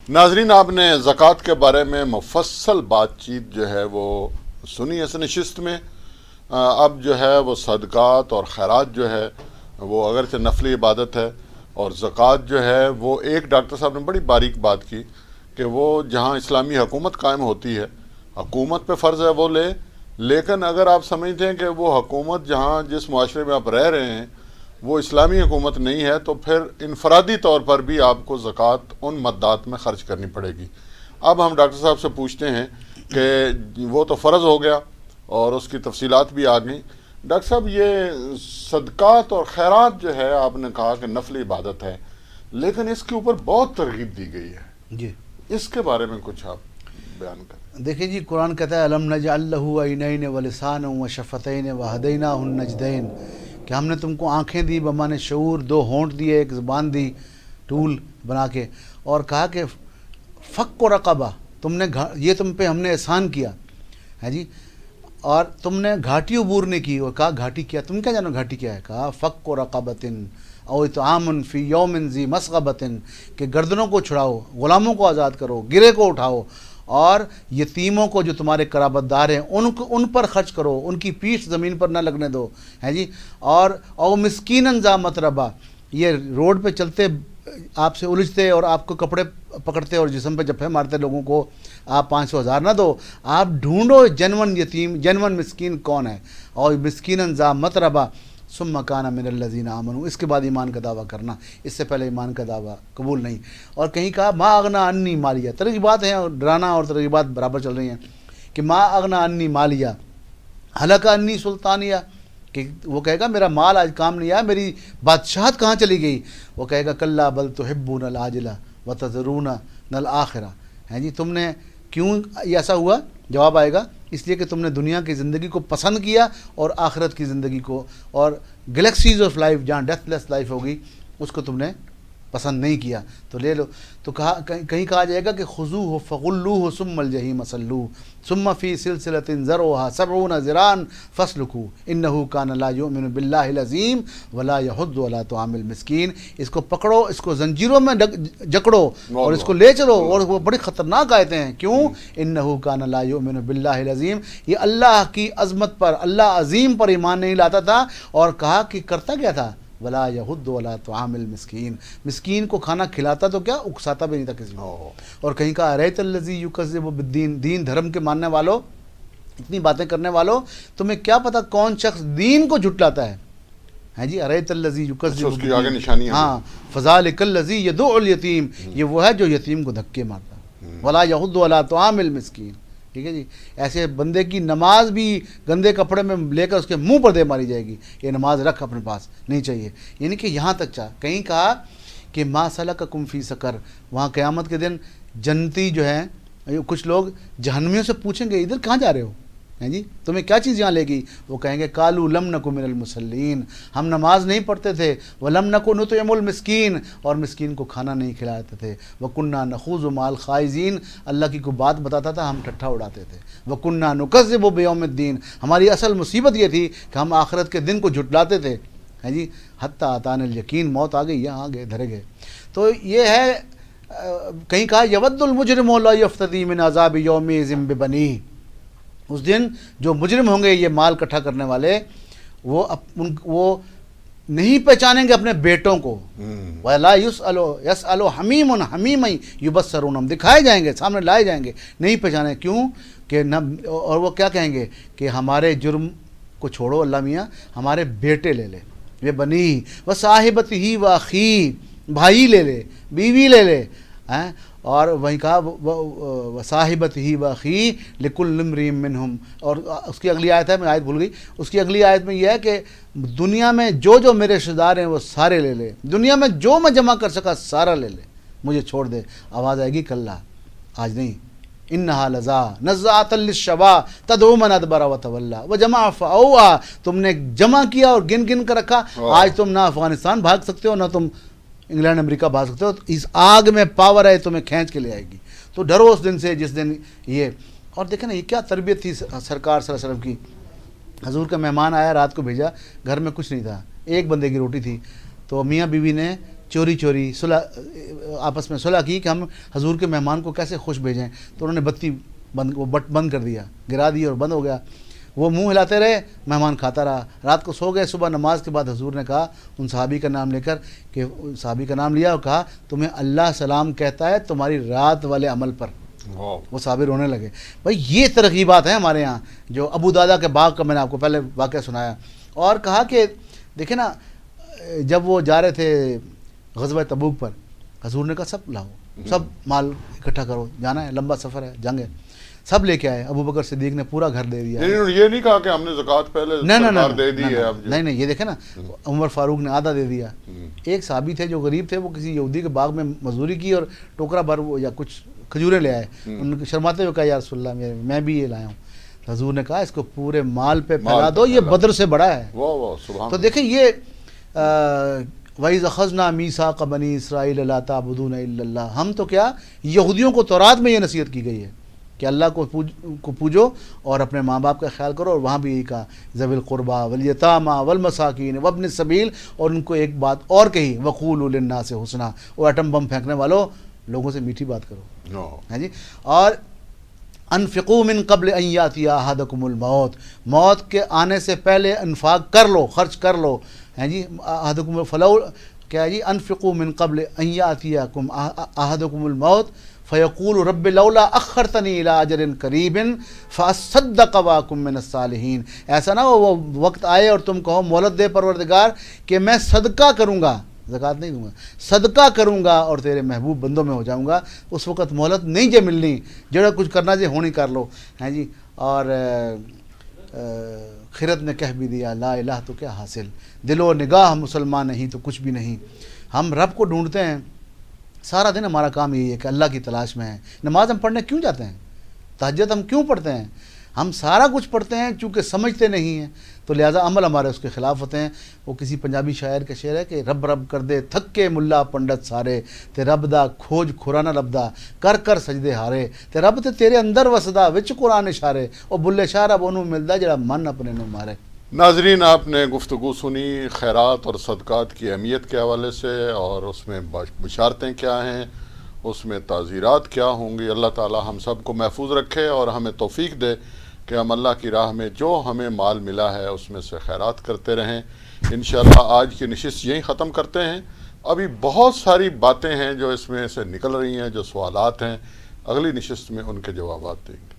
ناظرین، آپ نے زکوٰۃ کے بارے میں مفصل بات چیت جو ہے وہ سنی اس نشست میں۔ اب جو ہے وہ صدقات اور خیرات جو ہے وہ اگرچہ نفلی عبادت ہے، اور زکوٰۃ جو ہے وہ ایک ڈاکٹر صاحب نے بڑی باریک بات کی کہ وہ جہاں اسلامی حکومت قائم ہوتی ہے، حکومت پہ فرض ہے وہ لے، لیکن اگر آپ سمجھتے ہیں کہ وہ حکومت جہاں جس معاشرے میں آپ رہ رہے ہیں وہ اسلامی حکومت نہیں ہے، تو پھر انفرادی طور پر بھی آپ کو زکوٰۃ ان مدات میں خرچ کرنی پڑے گی۔ اب ہم ڈاکٹر صاحب سے پوچھتے ہیں کہ وہ تو فرض ہو گیا اور اس کی تفصیلات بھی آ گئیں۔ ڈاکٹر صاحب، یہ صدقات اور خیرات جو ہے آپ نے کہا کہ نفلی عبادت ہے، لیکن اس کے اوپر بہت ترغیب دی گئی ہے، جی اس کے بارے میں کچھ آپ بیان کریں۔ دیکھیں جی، قرآن کہتا ہے الم نجعل لہ عینین ولسانا وشفتین وہدیناہ النجدین، کہ ہم نے تم کو آنکھیں دی بمانے شعور، دو ہونٹ دیے، ایک زبان دی ٹول بنا کے، اور کہا کہ فک و رقبہ، تم نے یہ تم پہ ہم نے احسان کیا ہے جی، اور تم نے گھاٹی عبور نہیں کی، اور کہا گھاٹی کیا، تم کیا جانو گھاٹی کیا ہے، کہا فک و رقبۃ او اطعام فی یوم ذی مسغبۃ، کہ گردنوں کو چھڑاؤ، غلاموں کو آزاد کرو، گرے کو اٹھاؤ، اور یتیموں کو جو تمہارے قرابت دار ہیں ان پر خرچ کرو، ان کی پیٹھ زمین پر نہ لگنے دو ہے جی، اور او مسکیناً ذا متربہ، یہ روڈ پہ چلتے آپ سے الجھتے اور آپ کو کپڑے پکڑتے اور جسم پہ جپھے مارتے لوگوں کو آپ 500 ہزار نہ دو، آپ ڈھونڈو جنون یتیم، جنون مسکین کون ہے، اور مسکیناً ذا متربہ ثم کان من الذین آمنوا، اس کے بعد ایمان کا دعویٰ کرنا، اس سے پہلے ایمان کا دعویٰ قبول نہیں۔ اور کہیں کہا ما اغنا انی مالیہ، ترغیبات ہیں اور ڈرانا اور ترغیبات برابر چل رہی ہیں، کہ ما اغنا انی مالیہ ہلک انی سلطانیہ، کہ وہ کہے گا میرا مال آج کام نہیں آیا، میری بادشاہت کہاں چلی گئی، وہ کہے گا کلا بل تحبون العاجلہ وتذرون الآخرہ، ہیں جی تم نے کیوں ایسا ہوا، جواب آئے گا اس لیے کہ تم نے دنیا کی زندگی کو پسند کیا اور آخرت کی زندگی کو، اور گلیکسیز آف لائف جہاں ڈیتھ لیس لائف ہوگی اس کو تم نے پسند نہیں کیا، تو لے لو۔ تو کہیں کہا جائے گا کہ خذوہ فغلوہ ثم الجحیم صلوہ ثم فی سلسلۃ ذرعها 70 ذراعا فاسلکوہ انہ کان لا یؤمن باللہ العظیم ولا یحض علی طعام المسکین، اس کو پکڑو، اس کو زنجیروں میں جکڑو اور اس کو لے چلو، اور وہ بڑی خطرناک آیتیں ہیں، کیوں؟ انہ کان لا یؤمن باللہ العظیم، یہ اللہ کی عظمت پر، اللہ عظیم پر ایمان نہیں لاتا تھا، اور کہا کہ کرتا کیا تھا، ولا یحض علی طعام المسکین، مسکین کو کھانا کھلاتا تو کیا اکساتا بھی نہیں تھا کسی کو۔ اور کہیں کہا ارایت الذی یکذب بالدین، دین دھرم کے ماننے والوں، اتنی باتیں کرنے والوں، تمہیں کیا پتہ کون شخص دین کو جھٹلاتا ہے جی، ارایت الذی یکذب اس کی آگے نشانی ہے، ہاں، فذلک الذی یدعو الیتیم، یہ وہ ہے جو یتیم کو دھکے مارتا، ولا یحض علی طعام المسکین، ٹھیک ہے جی، ایسے بندے کی نماز بھی گندے کپڑے میں لے کر اس کے منہ پر دے ماری جائے گی، یہ نماز رکھ اپنے پاس، نہیں چاہیے، یعنی کہ یہاں تک چاہ۔ کہیں کہا کہ ما سلککم فی سقر، وہاں قیامت کے دن جنتی جو ہیں کچھ لوگ جہنمیوں سے پوچھیں گے ادھر کہاں جا رہے ہو، ہیں جی تمہیں کیا چیز یہاں لے گی، وہ کہیں گے قالوا لم نک من المصلین، ہم نماز نہیں پڑھتے تھے، ولم نک نطعم المسکین، اور مسکین کو کھانا نہیں کھلاتے تھے، وکنا نخوض مع الخائضین، اللہ کی کوئی بات بتاتا تھا ہم ٹھٹھا اڑاتے تھے، وکنا نکذب بیوم الدین، ہماری اصل مصیبت یہ تھی کہ ہم آخرت کے دن کو جھٹلاتے تھے، ہیں جی حتی اتانا الیقین، موت آ گئی، یہاں آ گئے دھرے گئے۔ تو یہ ہے، کہیں کہا یود المجرم لا یفتدی من عذاب یومئذ ببنیہ، اس دن جو مجرم ہوں گے یہ مال اکٹھا کرنے والے، وہ نہیں پہچانیں گے اپنے بیٹوں کو، وَلَا يَسْأَلُ حَمِيمٌ حَمِيمًا يُبَصَّرُونَ، دکھائے جائیں گے، سامنے لائے جائیں گے، نہیں پہچانے، کیوں کہ نہ، اور وہ کیا کہیں گے کہ ہمارے جرم کو چھوڑو اللہ میاں، ہمارے بیٹے لے لے، یہ بنی وصاحبتہ وأخیہ، بھائی لے لے، بیوی لے لے، اور وہیں کہا وصاحبتہ وأخیہ لکل امرئ منہم، اور اس کی اگلی آیت ہے، میں آیت بھول گئی، اس کی اگلی آیت میں یہ ہے کہ دنیا میں جو میرے رشتہ دار ہیں وہ سارے لے لے، دنیا میں جو میں جمع کر سکا سارا لے لے، مجھے چھوڑ دے۔ آواز آئے گی کل، آج نہیں، انہا لذا نزاعۃ للشوا تدعو من ادبر وتولی وجمع فاوعی، تم نے جمع کیا اور گن گن کر رکھا، آج تم نہ افغانستان بھاگ سکتے ہو نہ تم انگلینڈ امریکہ بھاگ سکتے ہو، اس آگ میں پاور ہے، تمہیں کھینچ کے لے آئے گی، تو ڈرو اس دن سے جس دن یہ۔ اور دیکھیں نا یہ کیا تربیت تھی سرکار صلی اللہ علیہ وسلم کی، حضور کا مہمان آیا، رات کو بھیجا، گھر میں کچھ نہیں تھا، ایک بندے کی روٹی تھی، تو میاں بیوی نے چوری چوری صلح آپس میں صلح کی کہ ہم حضور کے مہمان کو کیسے خوش بھیجیں، تو انہوں نے بتی بند کر دیا، گرا دی اور بند ہو گیا. وہ منہ ہلاتے رہے، مہمان کھاتا رہا، رات کو سو گئے. صبح نماز کے بعد حضور نے کہا ان صحابی کا نام لے کر کہ صحابی کا نام لیا اور کہا تمہیں اللہ سلام کہتا ہے تمہاری رات والے عمل پر. وہ صحابی رونے لگے. بھائی یہ ترغیبات ہیں ہمارے ہاں. جو ابو دادا کے باغ کا میں نے آپ کو پہلے واقعہ سنایا، اور کہا کہ دیکھیں نا جب وہ جا رہے تھے غزوہ تبوک پر، حضور نے کہا سب لاؤ، سب مال اکٹھا کرو، جانا ہے، لمبا سفر ہے، جنگ ہے. سب لے کے آئے. ابو بکر صدیق نے پورا گھر دے دیا. یہ نہیں کہا کہ ہم نے زکوٰۃ پہلے سرکار دے دی ہے. نہیں، یہ دیکھیں نا عمر فاروق نے آدھا دے دیا. ایک صحابی تھے جو غریب تھے، وہ کسی یہودی کے باغ میں مزدوری کی اور ٹوکرا بھر یا کچھ کھجوریں لے آئے. ان کو شرماتے ہوئے کہا یا رسول اللہ میں بھی یہ لایا ہوں. حضور نے کہا اس کو پورے مال پہ پھیلا دو، یہ بدر سے بڑا ہے. تو دیکھیں یہ وَإِذْ أَخَذْنَا مِيثَاقَ بَنِي إِسْرَائِيلَ لَا تَعْبُدُونَ إِلَّا اللَّهَ. ہم تو کیا یہودیوں کو تورات میں یہ نصیحت کی گئی ہے کہ اللہ کو پوجو اور اپنے ماں باپ کا خیال کرو. اور وہاں بھی یہی کہا ذوی القربیٰ والیتامیٰ والمساکین وابن السبیل. اور ان کو ایک بات اور کہی وقولوا للناس حسنا. اور ایٹم بم پھینکنے والوں لوگوں سے میٹھی بات کرو. ہاں جی. اور انفقوا من قبل ان یاتی احدکم الموت. موت کے آنے سے پہلے انفاق کر لو، خرچ کر لو. ہیں جی احدکم فلو کیا جی انفقوا من قبل ان یاتیکم احدکم الموت فیقول رب لولا اخرتنی الی اجل قریب فاصدق واکن من الصالحین. ایسا نہ ہو وہ وقت آئے اور تم کہو مہلت دے پروردگار کہ میں صدقہ کروں گا، زکوٰۃ نہیں دوں گا، صدقہ کروں گا اور تیرے محبوب بندوں میں ہو جاؤں گا. اس وقت مہلت نہیں جے ملنی، جڑا کچھ کرنا جے ہونی کر لو. ہیں جی. اور خرد نے کہہ بھی دیا لا الہ تو کیا حاصل، دل و نگاہ مسلمان نہیں تو کچھ بھی نہیں. ہم رب کو ڈھونڈتے ہیں، سارا دن ہمارا کام یہی ہے کہ اللہ کی تلاش میں ہے. نماز ہم پڑھنے کیوں جاتے ہیں؟ تہجد ہم کیوں پڑھتے ہیں؟ ہم سارا کچھ پڑھتے ہیں چونکہ سمجھتے نہیں ہیں، تو لہٰذا عمل ہمارے اس کے خلاف ہوتے ہیں. وہ کسی پنجابی شاعر کا شعر ہے کہ رب رب کر دے تھکے ملا پنڈت سارے، تے رب دا کھوج کھرانا لبدا کر کر سجدے ہارے، تے رب تے تیرے اندر وسدا وچ قرآن اشارے، او بلے شاہ رب انہوں ملدا جڑا من اپنے نو مارے. ناظرین، آپ نے گفتگو سنی خیرات اور صدقات کی اہمیت کے حوالے سے، اور اس میں بشارتیں کیا ہیں، اس میں تعزیرات کیا ہوں گی. اللہ تعالی ہم سب کو محفوظ رکھے اور ہمیں توفیق دے کہ ہم اللہ کی راہ میں جو ہمیں مال ملا ہے اس میں سے خیرات کرتے رہیں. انشاءاللہ آج کی نشست یہیں ختم کرتے ہیں. ابھی بہت ساری باتیں ہیں جو اس میں سے نکل رہی ہیں، جو سوالات ہیں، اگلی نشست میں ان کے جوابات دیں گے.